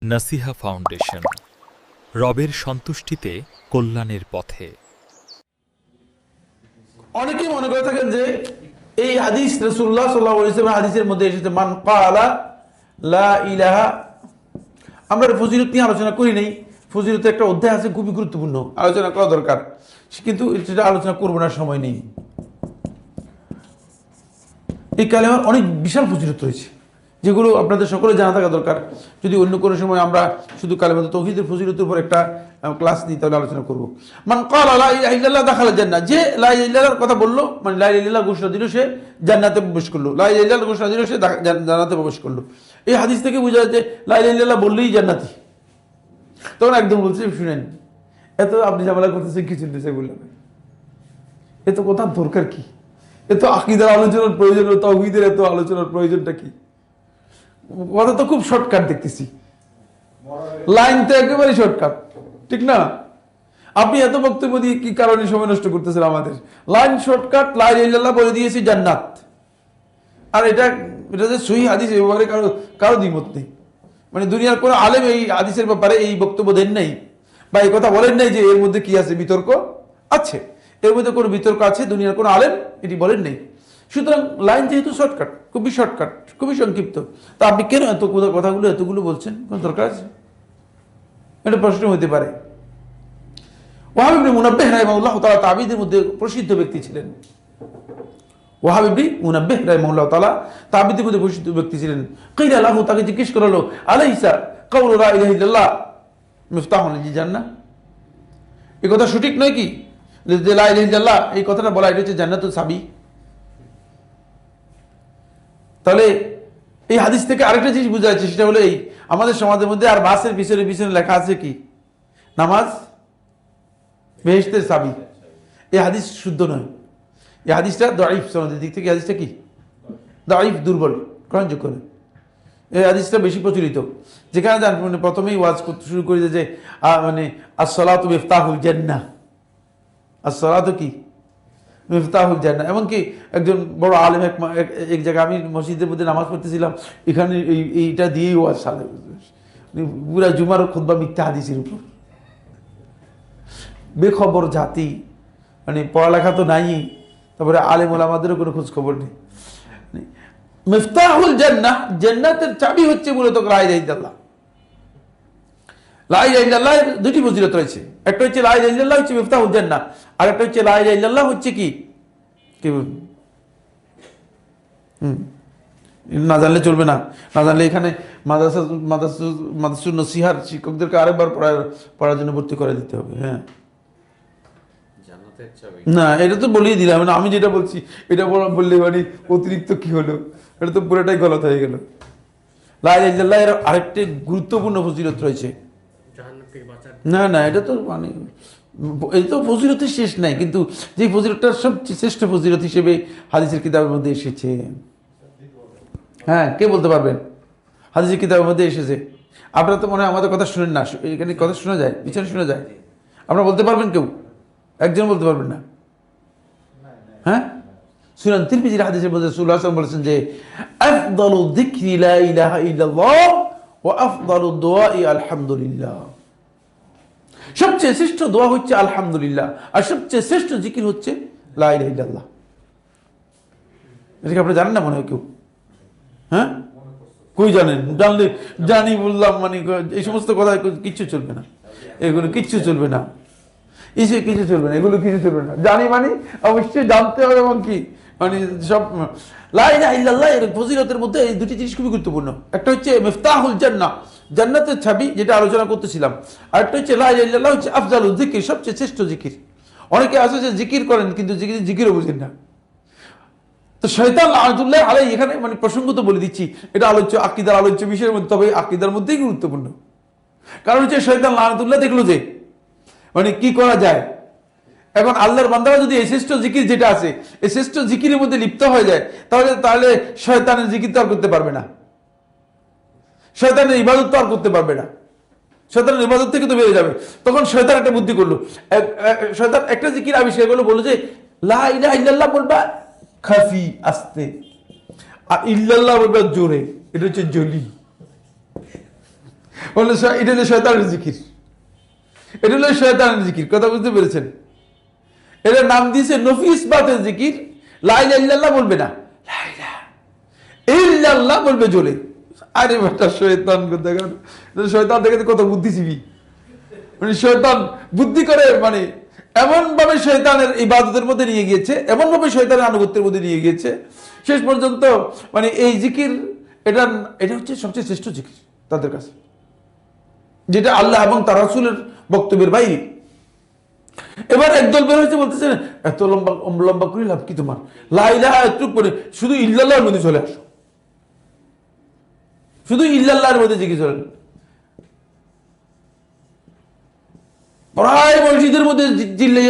নাসিহা foundation, রবের সন্তুষ্টিতে কল্যাণের পথে। অনেকেই মনে করে থাকেন যে এই হাদিস রাসূলুল্লাহ সাল্লাল্লাহু আলাইহি ওয়াসাল্লাম হাদিসের মধ্যে এসেছে মান ক্বালা লা ইলাহা। আমরা ফজিলত নিয়ে আলোচনা করি নাই। ফজিলতের একটা অধ্যায় আছে, খুবই গুরুত্বপূর্ণ, আলোচনা করা দরকার, কিন্তু সেটা আলোচনা করবো না, সময় নেই। এই কালেমার অনেক বিশাল ফজিলত রয়েছে যেগুলো আপনাদের সকলে জানা থাকা দরকার। যদি অন্য কোনো সময় আমরা শুধু কালেমা তাওহীদের ফজিলতের উপর একটা ক্লাস নিই তাহলে আলোচনা করব। মান ক্বালা লা ইলাহা ইল্লাল্লাহ দাখালা জান্নাহ, যে লা ইলাহা ইল্লাল্লাহর কথা বললো, মানে লা ইলাহা ইল্লাল্লাহ ঘোষণা দিল, সে জান্নাতে প্রবেশ করলো। লা ইলাহা ইল্লাল্লাহ ঘোষণা দিল, সে জান্নাতে প্রবেশ করলো। এই হাদিস থেকে বোঝা যায় যে লা ইলাহা ইল্লাল্লাহ বললেই জান্নাতি। তখন একদম বলছে, শুনেন, এত আপনি ঝামেলা করতেছেন কি চিনতেছে বললেন, এত কথার দরকার কি? এত আকীদার আলোচনার প্রয়োজন, তাওহীদের এত আলোচনার প্রয়োজনটা কি? কথা তো খুব শর্টকাট দেখতেছি, লাইন তো একেবারে শর্টকাট, ঠিক না? আপনি এত বক্তব্য দিয়ে কি কারণে সময় নষ্ট করতেছেন আমাদের? লাইন শর্টকাট, লা ইলাহা ইল্লাল্লাহ বলে দিয়েছি জান্নাত। আর এটা যে সহিহ হাদিস, এই ব্যাপারে কারো দ্বিমত নেই। মানে দুনিয়ার কোনো আলেম এই হাদিসের ব্যাপারে এই বক্তব্য দেন নাই বা এই কথা বলেন নাই যে এর মধ্যে কি আছে, বিতর্ক আছে। এর মধ্যে কোনো বিতর্ক আছে, দুনিয়ার কোনো আলেম এটি বলেন নাই। সুতরাং লাইন যেহেতু শর্টকাট, খুবই শর্টকাট, খুবই সংক্ষিপ্ত, তা আপনি কেন এত কথাগুলো এতগুলো বলছেন? কোন দরকার আছে? এটা প্রশ্ন হতে পারে। ওয়াহাব ইবনে মুনাব্বিহ রাহিমাহুল্লাহ তাআলা তাবিঈদের মধ্যে প্রসিদ্ধ ব্যক্তি ছিলেন। ওয়াহাব ইবনে মুনাব্বিহ রাহিমাহুল্লাহ তাআলা তাবিঈদের মধ্যে প্রসিদ্ধ ব্যক্তি ছিলেন। কিলা লাহু, তাকে জিজ্ঞেস করা হলো, আলাইসা কাউলু লা ইলাহা ইল্লাল্লাহ মিফতাহুল জান্নাহ, এই কথা সঠিক নয় কি যে লা ইলাহা ইল্লাল্লাহ এই কথাটা বলা এটা হচ্ছে জান্নাতুল চাবি? তাহলে এই হাদিস থেকে আরেকটা জিনিস বোঝা যাচ্ছে, সেটা হলো এই, আমাদের সমাজের মধ্যে আর বাসের পিছনে পিছনে লেখা আছে কি, নামাজ বেহেশতের চাবি। এই হাদিস শুদ্ধ নয়, এই হাদিসটা দাঈফ, সনদের দিক থেকে হাদিসটা কি দাঈফ, দুর্বল, গ্রহণযোগ্য নয়। এই হাদিসটা বেশি প্রচলিত, যেখানে মানে প্রথমেই ওয়াজ করতে শুরু করে যে মানে আস-সালাতু মিফতাহুল জান্নাহ, আস-সালাতু কি মিফতাহুল জান্নাহ। এমনকি একজন বড় আলেম এক জায়গায়, আমি মসজিদের মধ্যে নামাজ পড়তেছিলাম, এখানে এইটা দিয়েই ওয়াজ সালে পুরা জুমার খুতবা মিথ্যা হাদিসের উপর। বেখবর জাতি, মানে পড়ালেখা তো নাই, তারপরে আলেম ওলামাদেরও কোনো খোঁজ খবর নেই। মিফতাহুল জান্নাহ, জান্নাতের চাবি হচ্ছে মূলত লা ইলাহা ইল্লাল্লাহ। লা ইলাহা ইল্লাল্লাহর দুটি ফজিলত রয়েছে, একটা হচ্ছে লা ইলাহা ইল্লাল্লাহ হচ্ছে মিফতাহুল জান্নাহ, আর একটা হচ্ছে লা ইলাহা ইল্লাল্লাহ হচ্ছে কি না জানলে চলবে না। না জানলে এখানে মাদ্রাসা নসিহার শিক্ষকদেরকে আরেকবার পড়ার জন্য ভর্তি করে দিতে হবে। হ্যাঁ, না এটা তো বলেই দিলাম না, আমি যেটা বলছি এটা বললে মানে অতিরিক্ত কি হলো, এটা তো পুরোটাই গলত হয়ে গেল। লা ইলাহা ইল্লাল্লাহ এর আরেকটি গুরুত্বপূর্ণ ফজিলত রয়েছে। না না, এটা তো মানে এই তো ফজিলতের শেষ নাই, কিন্তু যে ফজিলতটার সবচেয়ে শ্রেষ্ঠ ফজিলত হিসেবে হাদিসের কিতাবের মধ্যে এসেছে। হ্যাঁ, কে বলতে পারবেন হাদিসের কিতাবের মধ্যে এসেছে? আপনারা তো মনে হয় আমাদের কথা শুনেন না, এখানে কথা শোনা যায়, পিছনে শোনা যায়। আপনারা বলতে পারবেন? কেউ একজন বলতে পারবেন না? হ্যাঁ, সুনান তিরমিজির হাদিসের মধ্যে রাসূলুল্লাহ সাল্লাল্লাহু আলাইহি ওয়াসাল্লাম বলেছেন যে আফদালু যিকরি লা ইলাহা ইল্লাল্লাহ ওয়া আফদালু দুআই আলহামদুলিল্লাহ, সবচেয়ে শ্রেষ্ঠ দোয়া হচ্ছে আলহামদুলিল্লাহ, আর সবচেয়ে শ্রেষ্ঠ জিকির হচ্ছে লা ইলাহা ইল্লাল্লাহ। এটা কি আপনি জানেন না মনে হয় কেউ? হ্যাঁ, কই জানেন? জানলে জানি বললাম, মানে এই সমস্ত কথা কিচ্ছু চলবে না, এগুলো কিচ্ছু চলবে না, কিছু চলবে না, এগুলো কিছু চলবে না। জানি মানে অবশ্যই জানতে হবে, এবং কি মানে সব লা ইলাহা ইল্লাল্লাহ এর ফজিলতের মধ্যে এই দুটি জিনিস খুবই গুরুত্বপূর্ণ। একটা হচ্ছে মিফতাহুল জান্নাহ, জান্নাতের চাবি, যেটা আলোচনা করতেছিলাম। আর একটা হচ্ছে লা ইলাহা ইল্লাল্লাহ হচ্ছে আফজালুল যিকির, সবচেয়ে শ্রেষ্ঠ জিকির। অনেকে আছে যে জিকির করেন কিন্তু জিকিরও বুঝেন না। তো শয়তান লাআনাতুল্লাহ আলাইহি, এখানে মানে প্রসঙ্গত বলে দিচ্ছি, এটা আলোচ্য আকীদার আলোচ্য বিষয়ের মধ্যে, তবে আকীদার মধ্যেই গুরুত্বপূর্ণ। কারণ হচ্ছে শয়তান লাআনাতুল্লাহ দেখলো যে মানে কি করা যায়। এখন আল্লাহর বান্দারা যদি এই শ্রেষ্ঠ জিকির যেটা আছে, এই শ্রেষ্ঠ জিকিরের মধ্যে লিপ্ত হয়ে যায়, তাহলে শয়তানের জিকির তো আর করতে পারবে না, শয়তানের ইবাদত তো আর করতে পারবে না, শয়তানের ইবাদত থেকে তো বেরিয়ে যাবে। তখন শয়তান একটা বুদ্ধি করলো, শয়তান একটা জিকির আবিষ্কার করলো, বললো যে লা ইলাহা ইল্লাল্লাহ বলবা খাফি আস্তে, আর ইল্লাল্লাহ বলবা জোরে, এটা হচ্ছে জলি। বললে এটা হলো শয়তানের জিকির, এটা হলো শয়তানের জিকির। কথা বুঝতে পেরেছেন? এটার নাম দিয়েছে নফি ইসবাতের জিকির। লা ইলাহা ইল্লাল্লাহ বলবে না, লা ইলাহা ইল্লাল্লাহ বলবে জোরে। আরে বেটা শয়তান, শয়তান দেখে কত বুদ্ধিজীবী, মানে শয়তান বুদ্ধি করে, মানে এমন ভাবে শয়তানের ইবাদতের মধ্যে নিয়ে গিয়েছে, এমন ভাবে শয়তানের আনুগত্যের মধ্যে নিয়ে গিয়েছে শেষ পর্যন্ত, মানে এই জিকির এটা হচ্ছে সবচেয়ে শ্রেষ্ঠ জিকির তাদের কাছে, যেটা আল্লাহ এবং তার রাসূলের বক্তব্যের বাইরে। এবার একদল বের হয়েছে, বলতেছে এত লম্বা লম্বা করে লাভ কি তোমার, লা ইলাহা একটু করে শুধু ইল্লাল্লাহর মধ্যে চলে আসো, শুধু ইল্লাল্লাহর মধ্যে জিকির চলে। প্রায় মসজিদের মধ্যে চিল্লে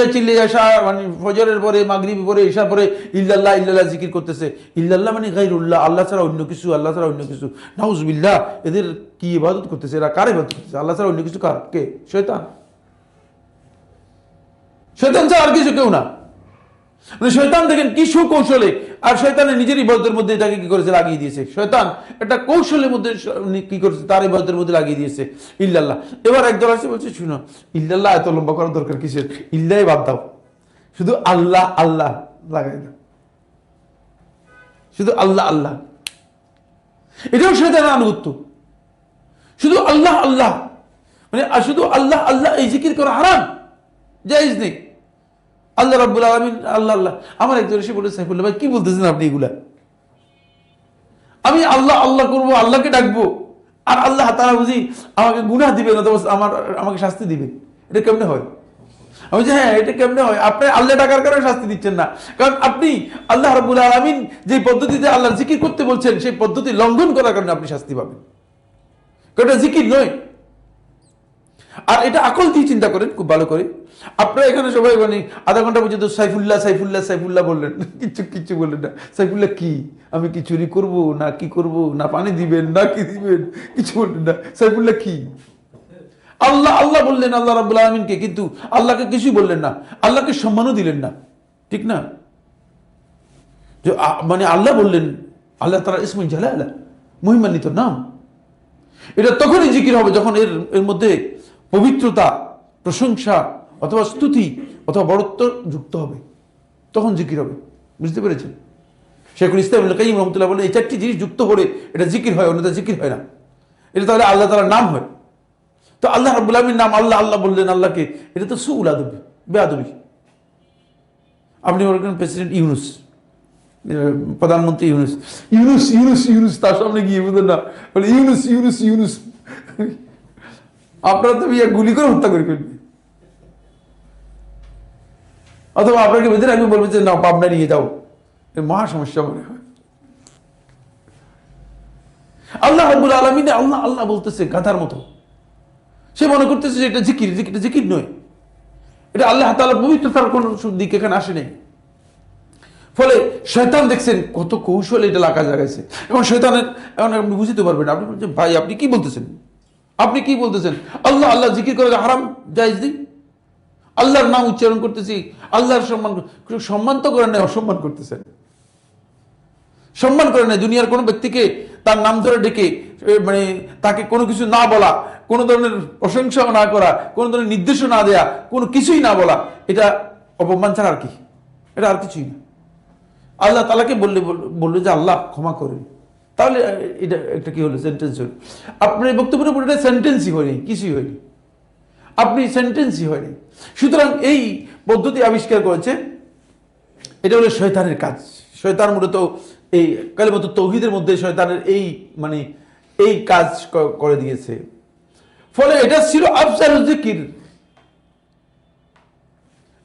মানে ফজরের পরে, মাগরিব পরে, ঈশার পরে ইল্লাল্লাহ ইল্লাল্লাহ জিকির করতেছে। ইল্লাল্লাহ মানে গায়রুল্লাহ, আল্লাহ ছাড়া অন্য কিছু, আল্লাহ ছাড়া অন্য কিছু। নাউজুবিল্লাহ, এদের কি ইবাদত করতেছে, এরা কার ইবাদত করতেছে? আল্লাহ ছাড়া অন্য কিছু কার? কে? শয়তান। শয়তান ছাড়া আর কিছু কেউ না। মানে শয়তান দেখেন কি সুকৌশলে, আর শয়তানের নিজের ইবাদতের মধ্যে এটাকে কি করেছে, লাগিয়ে দিয়েছে। শয়তান একটা কৌশলের মধ্যে কি করেছে, তার ইবাদতের মধ্যে লাগিয়ে দিয়েছে ইল্লাল্লাহ। এবার একদল আছে বলছে, শুনো ইল্লাল্লাহ এত লম্বা করার দরকার কিসের, ইল্লাহ বাদ দাও, শুধু আল্লাহ আল্লাহ লাগাই দাও, শুধু আল্লাহ আল্লাহ। এটাও শয়তানের আনুগত্য, শুধু আল্লাহ আল্লাহ, মানে শুধু আল্লাহ আল্লাহ এই জিকির করা হারাম, জায়েজ নেই। আল্লাহ রাব্বুল আলামিন আল্লাহ আল্লাহ। আমার একজন এসে বলে, সাইফুল্লাহ ভাই কি বলতেছেন আপনি এগুলা? আমি আল্লাহ আল্লাহ করবো, আল্লাহকে ডাকবো, আর আল্লাহ তাআলা বুঝি আমাকে গুনাহ দিবেন অথবা আমাকে শাস্তি দিবেন, এটা কেমনে হয়? আমি বলছি হ্যাঁ, এটা কেমনে হয়? আপনি আল্লাহ ডাকার কারণে শাস্তি দিচ্ছেন না, কারণ আপনি আল্লাহ রাব্বুল আলামিন যে পদ্ধতিতে আল্লাহর জিকির করতে বলছেন সেই পদ্ধতি লঙ্ঘন করার কারণে আপনি শাস্তি পাবেন, কারণ এটা জিকির নয়। আর এটা আকল দিয়ে চিন্তা করেন খুব ভালো করে। আপনারা এখানে সবাই মানে আধা ঘন্টা পর্যন্ত সাইফুল্লাহ সাইফুল্লাহ সাইফুল্লাহ বললেন, কিচ্ছু বললেন না। সাইফুল্লাহ কি, আমি কি চুরি করব না কি করব, না পানি দিবেন না কি দিবেন, কিছু বললেন না। সাইফুল্লাহ কি? আল্লাহ আল্লাহ বললেন আল্লাহ রাব্বুল আলামিনকে, কিন্তু আল্লাহকে কিছুই বললেন না, আল্লাহকে সম্মানও দিলেন না, ঠিক না? যে মানে আল্লাহ বললেন, আল্লাহ তাআলা ইসমুল জালালা, মহিমান্বিত নাম। এটা তখনই জিকির হবে যখন এর মধ্যে পবিত্রতা, প্রশংসা অথবা স্তুতি অথবা বড়ত্ব যুক্ত হবে, তখন জিকির হবে। বুঝতে পেরেছেন? শেখুল ইসলাম ইবনে কাইয়্যিম রাহমাতুল্লাহ বলেন, এই চারটি জিনিস যুক্ত করে এটা জিকির হয়, অন্যথা জিকির হয় না। এটা তাহলে আল্লাহ তাআলার নাম হয়। তো আল্লাহ রাব্বুল আলামিন নাম আল্লাহ আল্লাহ বললেন আল্লাহকে, এটা তো সুউল আদব, বেয়াদবি। আপনি মনে করেন প্রেসিডেন্ট ইউনূস, প্রধানমন্ত্রী ইউনূস ইউনূস ইউনূস ইউনূস, তার সামনে গিয়ে বুঝলেন না বলে ইউনূস ইউনূস ইউনূস, আপনারা তো গুলি করে হত্যা করে ফেলবে, অথবা আপনাকে বেঁধে রাখবে, বলবে যে না পাবনা নিয়ে যাও, মহা সমস্যা মনে হয়। আল্লাহ রাব্বুল আলামিন আল্লাহ আল্লাহ বলতেছে গাধার মতো, সে মনে করতেছে যে এটা জিকির, এটা জিকির নয়, এটা আল্লাহ তাআলার পবিত্রতার কোন দিক এখানে আসে নেই। ফলে শয়তান দেখছেন কত কৌশল এটা লাগা জাগাইছে, এবং শয়তানের এখন আপনি বুঝতে পারবেন। আপনি বলছেন ভাই আপনি কি বলতেছেন, আপনি কি বলতেছেন? আল্লাহ আল্লাহ জিকির করে হারাম জায়েজ নেই, আল্লাহর নাম উচ্চারণ করতেছি, আল্লাহর সম্মান তো করেন নাই, অসম্মান করতেছেন। সম্মান করে নাই, দুনিয়ার কোনো ব্যক্তিকে তার নাম ধরে ডেকে মানে তাকে কোনো কিছু না বলা, কোনো ধরনের প্রশংসাও না করা, কোনো ধরনের নির্দেশও না দেয়া, কোনো কিছুই না বলা, এটা অপমান ছাড়া আর কি, এটা আর কিছুই না। আল্লাহ তাআলাকে বললে যে আল্লাহ ক্ষমা করেন, তাহলে এটা একটা কি হলো, সেন্টেন্স হলো। আপনার বক্তব্যের উপর এটা সেন্টেন্সই হয়নি, কিছুই হয়নি, আপনি সেন্টেন্সই হয়নি। সুতরাং এই পদ্ধতি আবিষ্কার করেছে, এটা হলো শয়তানের কাজ। শয়তান মূলত এই কালিমাত তাওহীদের মধ্যে শয়তানের এই মানে এই কাজ করে দিয়েছে। ফলে এটা ছিল আফজালুল জিকির,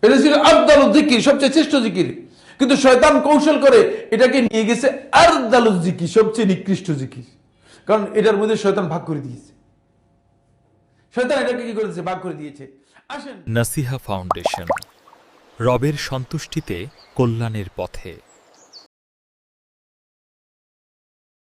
এটা ছিল আফদালুল জিকির, সবচেয়ে শ্রেষ্ঠ জিকির। কিন্তু শয়তান কৌশল করে এটাকে নিয়ে গেছে আরদালুল জিকির, সবচেয়ে নিকৃষ্ট জিকির, কারণ এটার মধ্যে শয়তান ভাগ করে দিয়েছে। শয়তান এটাকে কি করেছে, ভাগ করে দিয়েছে। আসেন, নাসিহা ফাউন্ডেশন, রবের সন্তুষ্টিতে কল্যাণের পথে।